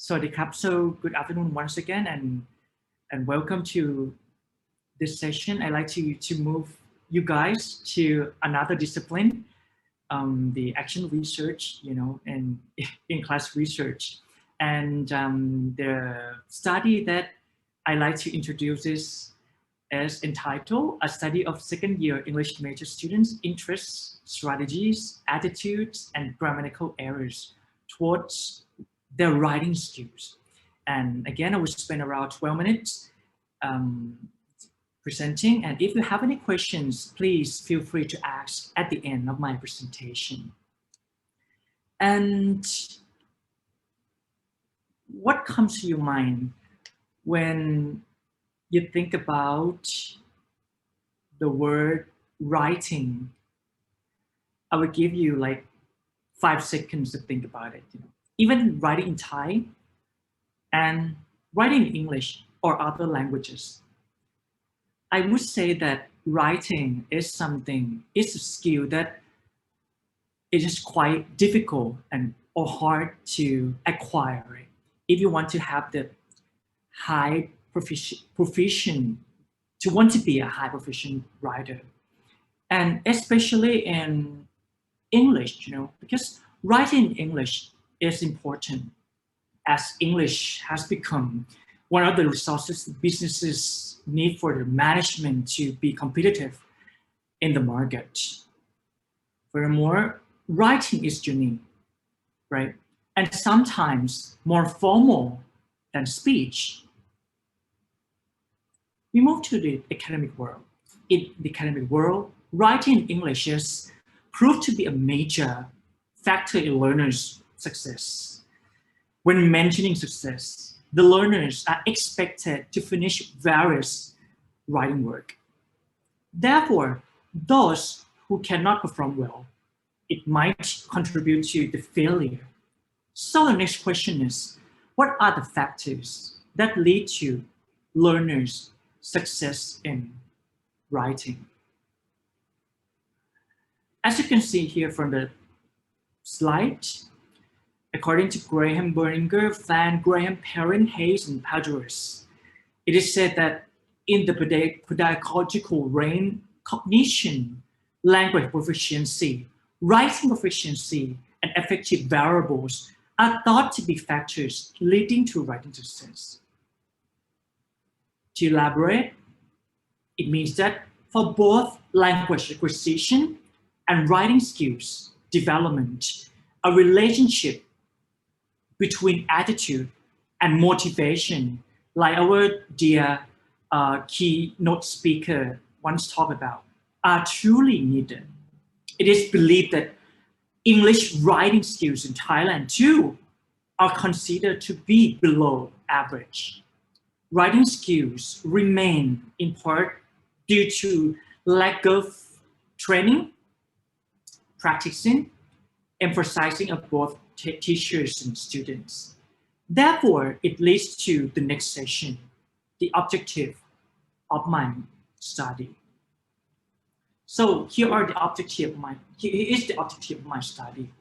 Sawasdee. So good afternoon once again, and welcome to this session. I'd like to move you guys to another discipline, the action research, and in-class research. And the study that I like to introduce is entitled A Study of Second Year English Major Students' Interests, Strategies, Attitudes, and Grammatical Errors towards their writing skills. And again, I will spend around 12 minutes presenting. And if you have any questions, please feel free to ask at the end of my presentation. And what comes to your mind when you think about the word writing? I will give you like 5 seconds to think about it. Even writing in Thai and writing in English or other languages, I would say that writing is a skill that it is quite difficult or hard to acquire if you want to have the high proficient, to want to be a high proficient writer. And especially in English, because writing in English is important, as English has become one of the resources businesses need for the management to be competitive in the market. Furthermore, writing is unique, right? And sometimes more formal than speech. We move to the academic world. In the academic world, writing in English is proved to be a major factor in learners' success. When mentioning success, the learners are expected to finish various writing work. Therefore, those who cannot perform well, it might contribute to the failure. So the next question is, what are the factors that lead to learners' success in writing? As you can see here from the slide, according to Graham Berninger, Van Graham, Perrin, Hayes, and Padres, it is said that in the pedagogical range, cognition, language proficiency, writing proficiency, and affective variables are thought to be factors leading to writing success. To elaborate, it means that for both language acquisition and writing skills development, a relationship between attitude and motivation, like our dear keynote speaker once talked about, are truly needed. It is believed that English writing skills in Thailand too are considered to be below average. Writing skills remain in part due to lack of training, practicing, emphasizing of both teachers and students. Therefore, it leads to the next session, the objective of my study. So here is the objective of my study.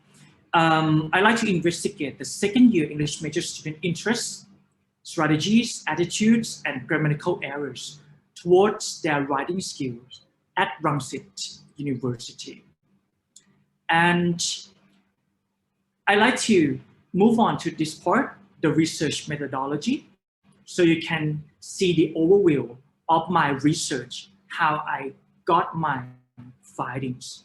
I like to investigate the second year English major student interests, strategies, attitudes, and grammatical errors towards their writing skills at Ramsit University. And I like to move on to this part, the research methodology, so you can see the overview of my research, how I got my findings.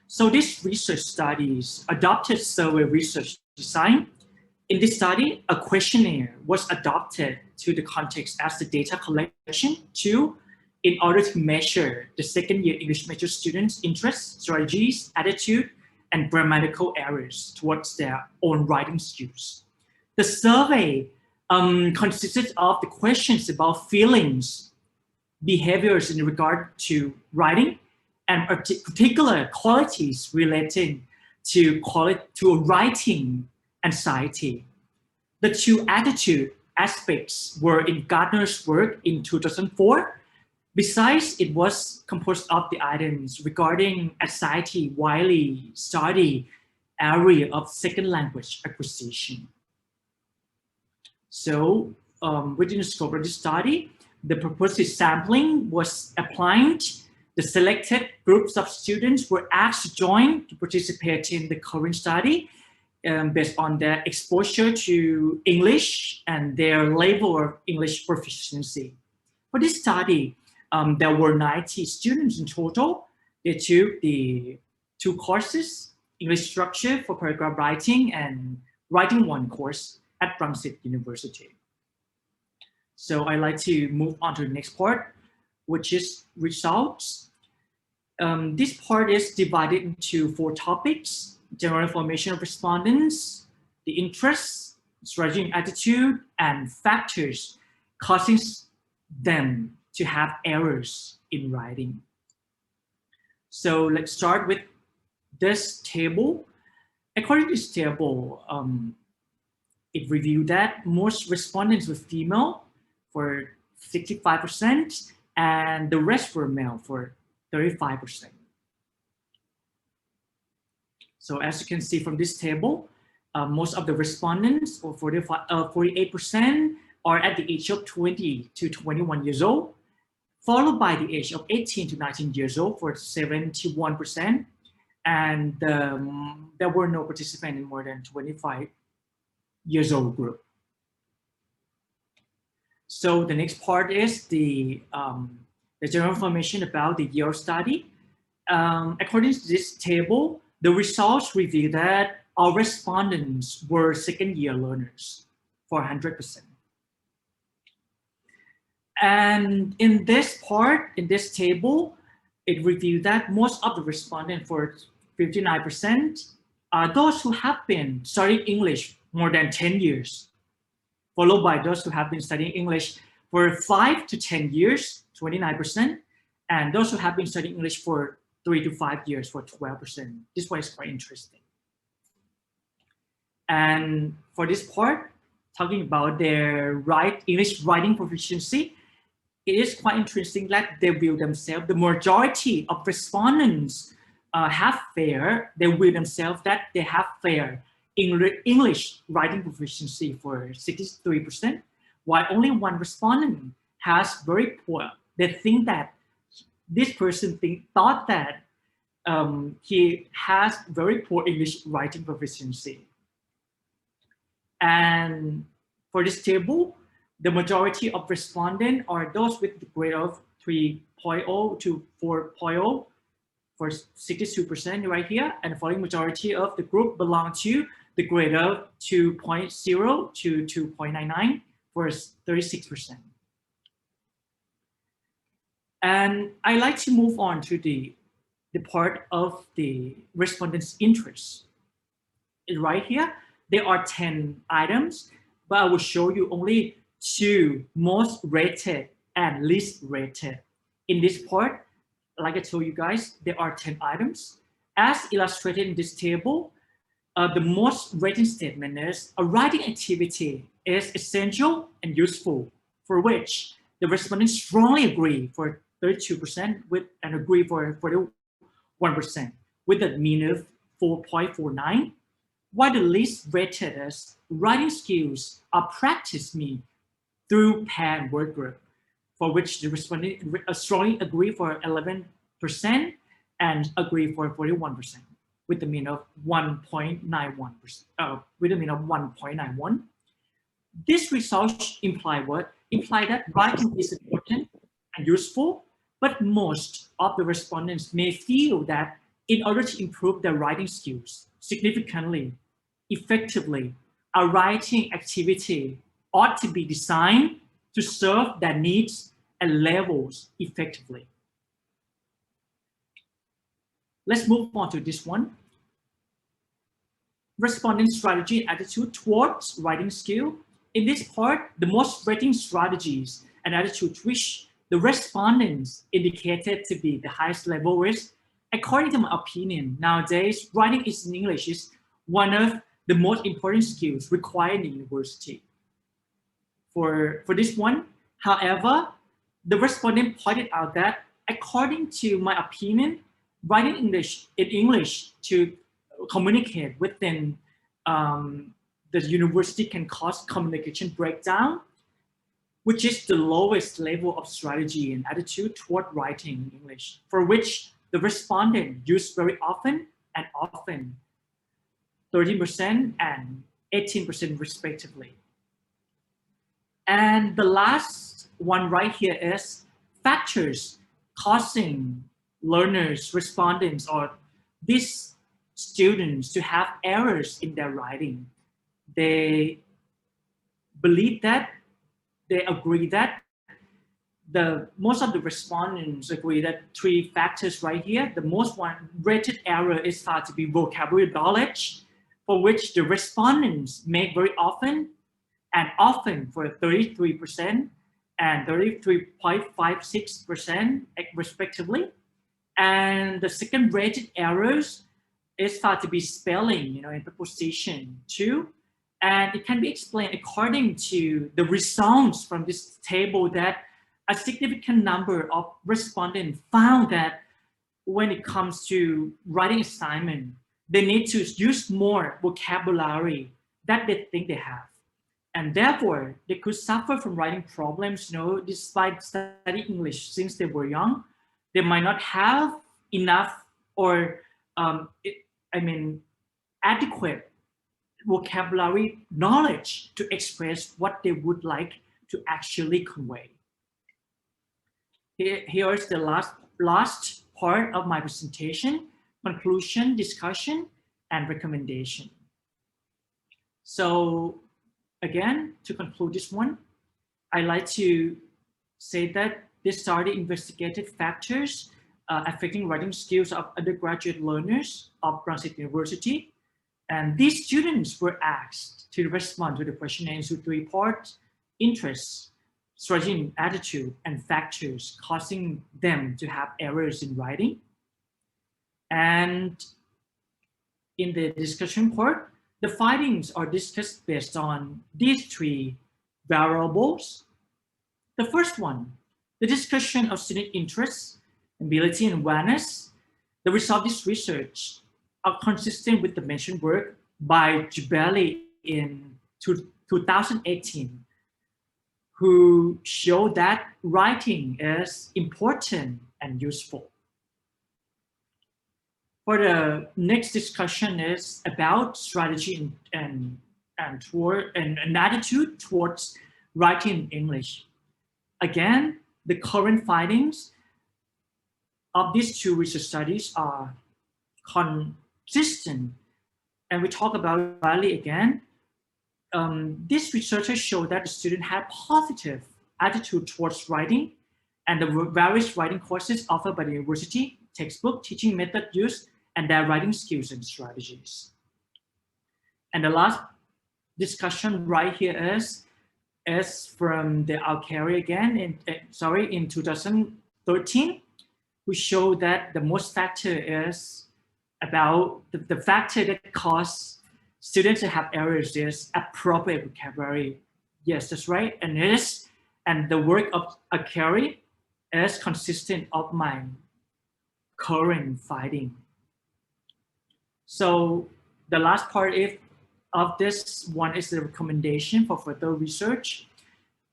So this research study is adopted survey research design. In this study, a questionnaire was adopted to the context as the data collection tool in order to measure the second year English major students' interests, strategies, attitude, and grammatical errors towards their own writing skills. The survey consisted of the questions about feelings, behaviors in regard to writing, and particular qualities relating to writing anxiety. The two attitude aspects were in Gardner's work in 2004. Besides, it was composed of the items regarding anxiety, widely studied area of second language acquisition. So within the scope of the study, the proposed sampling was applied. The selected groups of students were asked to join to participate in the current study based on their exposure to English and their level of English proficiency. For this study, there were 90 students in total. They took the 2 courses, English structure for paragraph writing and writing 1 course at Ramsit University. So I'd like to move on to the next part, which is results. This part is divided into 4 topics: general information of respondents, the interests, strategy and attitude, and factors causing them to have errors in writing. So let's start with this table. According to this table, it reviewed that most respondents were female for 65%, and the rest were male for 35%. So as you can see from this table, most of the respondents, or 48%, are at the age of 20 to 21 years old, followed by the age of 18 to 19 years old for 71%, and there were no participants in more than 25 years old group. So the next part is the general information about the year of study. According to this table, the results reveal that our respondents were second-year learners for 100%. And in this part, in this table, it revealed that most of the respondents, for 59%, are those who have been studying English more than 10 years, followed by those who have been studying English for 5 to 10 years, 29%, and those who have been studying English for 3 to 5 years for 12%. This one is quite interesting. And for this part, talking about their English writing proficiency, it is quite interesting that they view themselves, the majority of respondents have fair, they view themselves that they have fair English writing proficiency for 63%, while only 1 respondent has very poor. They think that this person thought that he has very poor English writing proficiency. And for this table, the majority of respondents are those with the grade of 3.0 to 4.0 for 62% right here, and the following majority of the group belong to the grade of 2.0 to 2.99 for 36%. And I like to move on to the part of the respondents' interests. Right here, there are 10 items, but I will show you only 2 most rated and least rated. In this part, like I told you guys, there are 10 items. As illustrated in this table, the most rated statement is a writing activity is essential and useful, for which the respondents strongly agree for 32% and agree for 41% with a mean of 4.49. While the least rated is writing skills are practiced me through pen word group, for which the respondent strongly agree for 11% and agree for 41%, with the mean of 1.91%. With a mean of 1.91. This result imply what? Imply that writing is important and useful, but most of the respondents may feel that in order to improve their writing skills significantly, effectively, a writing activity ought to be designed to serve their needs and levels effectively. Let's move on to this one. Respondent strategy and attitude towards writing skill. In this part, the most rating strategies and attitudes which the respondents indicated to be the highest level is, according to my opinion, nowadays, writing in English is one of the most important skills required in the university. For this one, however, the respondent pointed out that, according to my opinion, writing in English to communicate within the university can cause communication breakdown, which is the lowest level of strategy and attitude toward writing English, for which the respondent used very often and often, 30% and 18% respectively. And the last one right here is factors causing learners, respondents, or these students to have errors in their writing. They believe that, they agree that, most of the respondents agree that 3 factors right here, the most one rated error is thought to be vocabulary knowledge, for which the respondents make very often and often for 33% and 33.56% respectively. And the second rated errors is thought to be spelling, and preposition too. And it can be explained according to the results from this table that a significant number of respondents found that when it comes to writing assignment, they need to use more vocabulary that they think they have. And therefore, they could suffer from writing problems, despite studying English since they were young. They might not have enough or, adequate vocabulary knowledge to express what they would like to actually convey. Here is the last part of my presentation: conclusion, discussion, and recommendation. So again, to conclude this one, I like to say that this study investigated factors affecting writing skills of undergraduate learners of Rangsit University. And these students were asked to respond to the questionnaire into 3 parts: interests, strategy, attitude, and factors causing them to have errors in writing. And in the discussion part, the findings are discussed based on these 3 variables. The first one, the discussion of student interests, ability, and awareness. The results of this research are consistent with the mentioned work by Jubeli in 2018, who showed that writing is important and useful. For the next discussion is about strategy and an attitude towards writing English. Again, the current findings of these 2 research studies are consistent, and we talk about Bali again. These researchers show that the student had positive attitude towards writing, and the various writing courses offered by the university, textbook, teaching method used, and their writing skills and strategies. And the last discussion right here is from the Alkari again, in 2013, who showed that the most factor is about the factor that cause students to have errors is appropriate vocabulary. Yes, that's right. And the work of Alkari is consistent of my current finding. So the last part of this one is the recommendation for further research.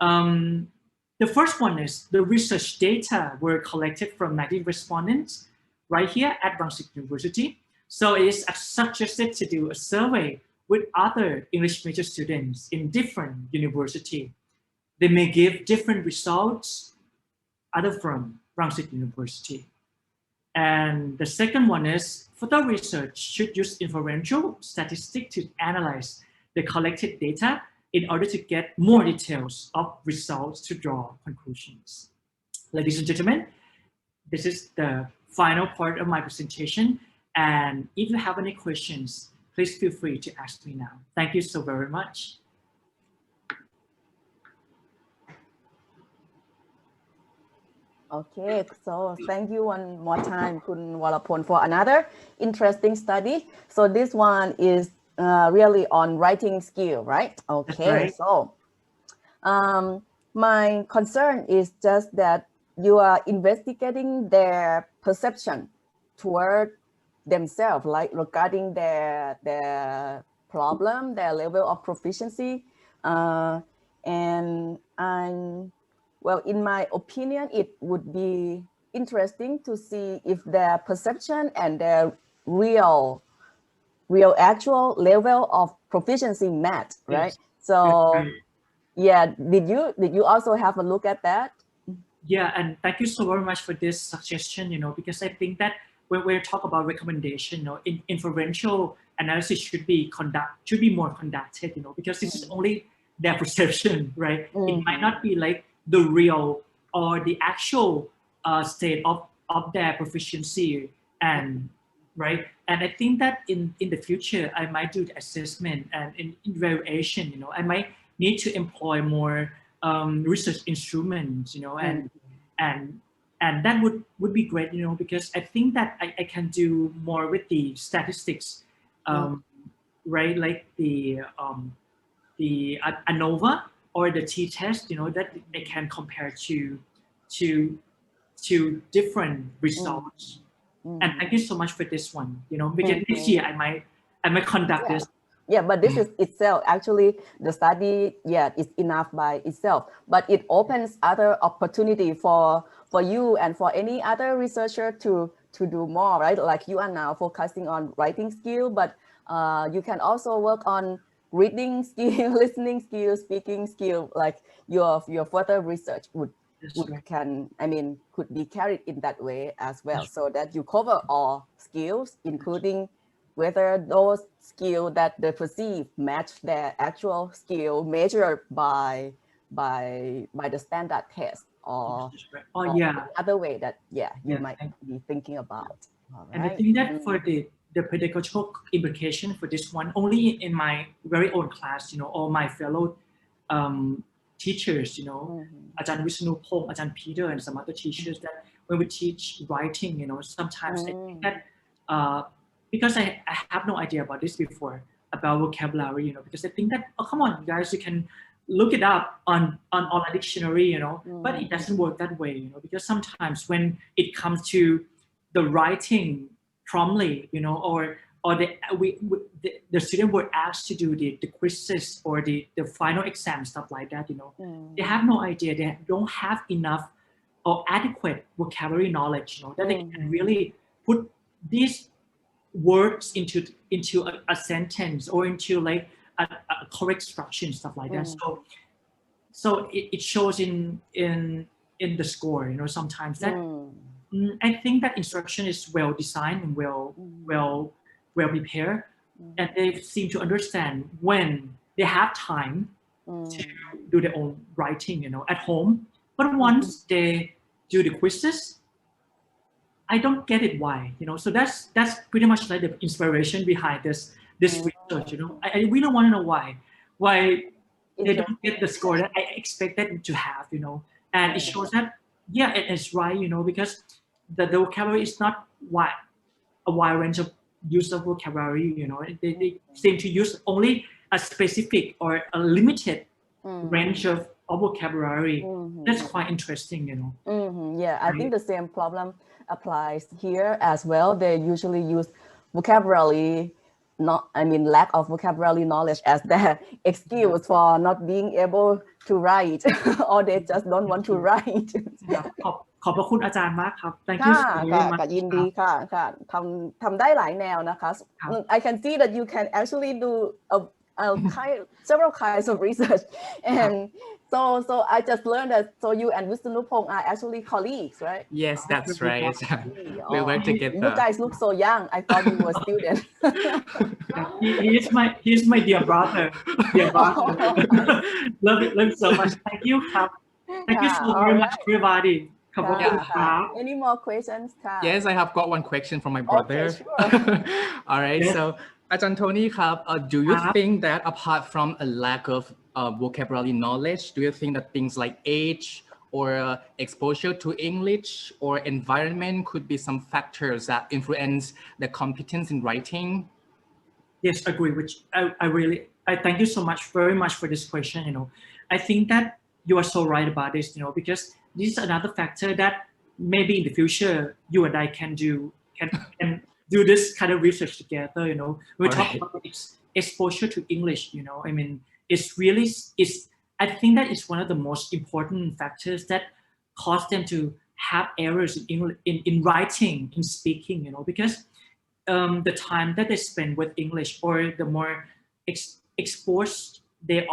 The first one is the research data were collected from 19 respondents right here at Rangsit University. So it is suggested to do a survey with other English major students in different universities. They may give different results other from Rangsit University. And the second one is further research should use inferential statistics to analyze the collected data in order to get more details of results to draw conclusions. Ladies and gentlemen, this is the final part of my presentation. And if you have any questions, please feel free to ask me now. Thank you so very much. Okay, so thank you one more time, Kun Vorapon, for another interesting study. So this one is really on writing skill, right? Okay, right. So my concern is just that you are investigating their perception toward themselves, like regarding their problem, their level of proficiency. And well, in my opinion, it would be interesting to see if their perception and their real actual level of proficiency match, right? Yes. So yeah, did you also have a look at that? Yeah, and thank you so very much for this suggestion, because I think that when we talk about recommendation, inferential analysis should be more conducted, because this is only their perception, right? It might not be like the real or the actual state of their proficiency, and right. And I think that in the future, I might do the assessment and in variation, I might need to employ more research instruments, and that would be great, because I think that I can do more with the statistics, right? Like the ANOVA or the t-test, that I can compare to different results. And thank you so much for this one, because next year I might conduct this. Yeah, but this is itself, actually, the study, is enough by itself, but it opens other opportunity for you and for any other researcher to do more, right? Like you are now focusing on writing skill, but you can also work on reading skill, listening skill, speaking skill, like your further research could be carried in that way as well, so that you cover all skills, including whether those skills that they perceive match their actual skill measured by the standard test or other way that you might be thinking about. All and right. I think that for the pedagogical implication for this one, only in my very own class, all my fellow teachers, Ajahn Visnupong, Ajahn Peter, and some other teachers, that when we teach writing, sometimes I think that because I have no idea about this before, about vocabulary, because I think that, oh, come on, you guys, you can look it up on a dictionary, but it doesn't work that way, because sometimes when it comes to the writing promptly, or the student were asked to do the quizzes or the final exam, stuff like that, they have no idea, they don't have enough or adequate vocabulary knowledge, that they can really put these words into a sentence or into like a correct structure and stuff like that. So it shows in the score, sometimes that I think that instruction is well designed and well prepared, and they seem to understand when they have time to do their own writing, at home. But once they do the quizzes, I don't get it why, so that's pretty much like the inspiration behind this research, I really want to know why they don't get the score that I expect them to have, and it shows that, it's right, because the vocabulary is not a wide range of use of vocabulary, they seem to use only a specific or a limited range of vocabulary. That's quite interesting, Yeah, I think the same problem applies here as well. They usually use vocabulary, lack of vocabulary knowledge as their excuse for not being able to write, or they just don't want to write. ขอบพระคุณอาจารย์มากครับ Thank you so much ยินดีค่ะทำได้หลายแนวนะคะ I can see that you can actually do several kinds of research, and so I just learned that you and Visnupong are actually colleagues, right? Yes, that's right. We work together. You guys look so young. I thought you were students. He is my dear brother. Love it so much. Thank you,ครับ. Thank you so very much, everybody. Any more questions? Yes, I have got one question from my brother. Okay, sure. All right, so Ajahn Tony, do you think that apart from a lack of vocabulary knowledge, do you think that things like age or exposure to English or environment could be some factors that influence the competence in writing? Yes, I agree. I thank you so much, very much for this question. I think that you are so right about this. Because this is another factor that maybe in the future you and I can do this kind of research together. We talk about exposure to English, I mean, I think that is one of the most important factors that cause them to have errors in English, in writing, in speaking, because the time that they spend with English, or the more exposed they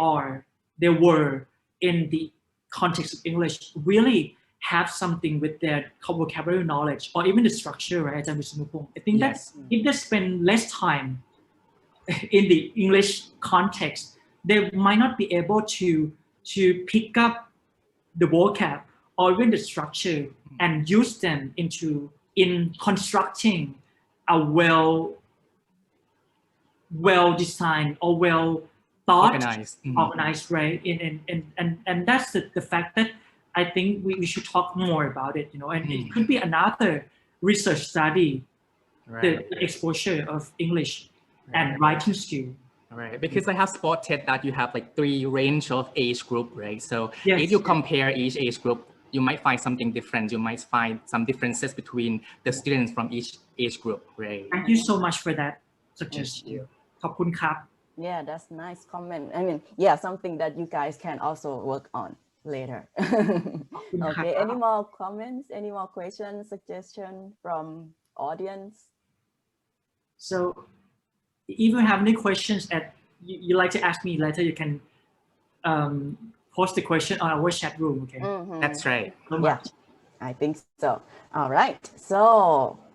were in the context of English, really have something with their vocabulary knowledge, or even the structure, right? I think that if they spend less time in the English context, they might not be able to pick up the vocab or even the structure and use them in constructing a well designed or well thought, organized, right? And that's the fact that I think we should talk more about it, and it could be another research study, the exposure of English and writing skill. Right, because I have spotted that you have like 3 range of age group, right? So if you compare each age group, you might find something different. You might find some differences between the students from each age group, right? Thank you so much for that suggestion. ขอบคุณครับ Yeah, that's nice comment. I mean, yeah, something that you guys can also work on later. Okay, any more comments, any more questions, suggestions from audience? So if you have any questions that you like to ask me later, you can post the question on our chat room. Okay, That's right. Yeah, I think so. All right, so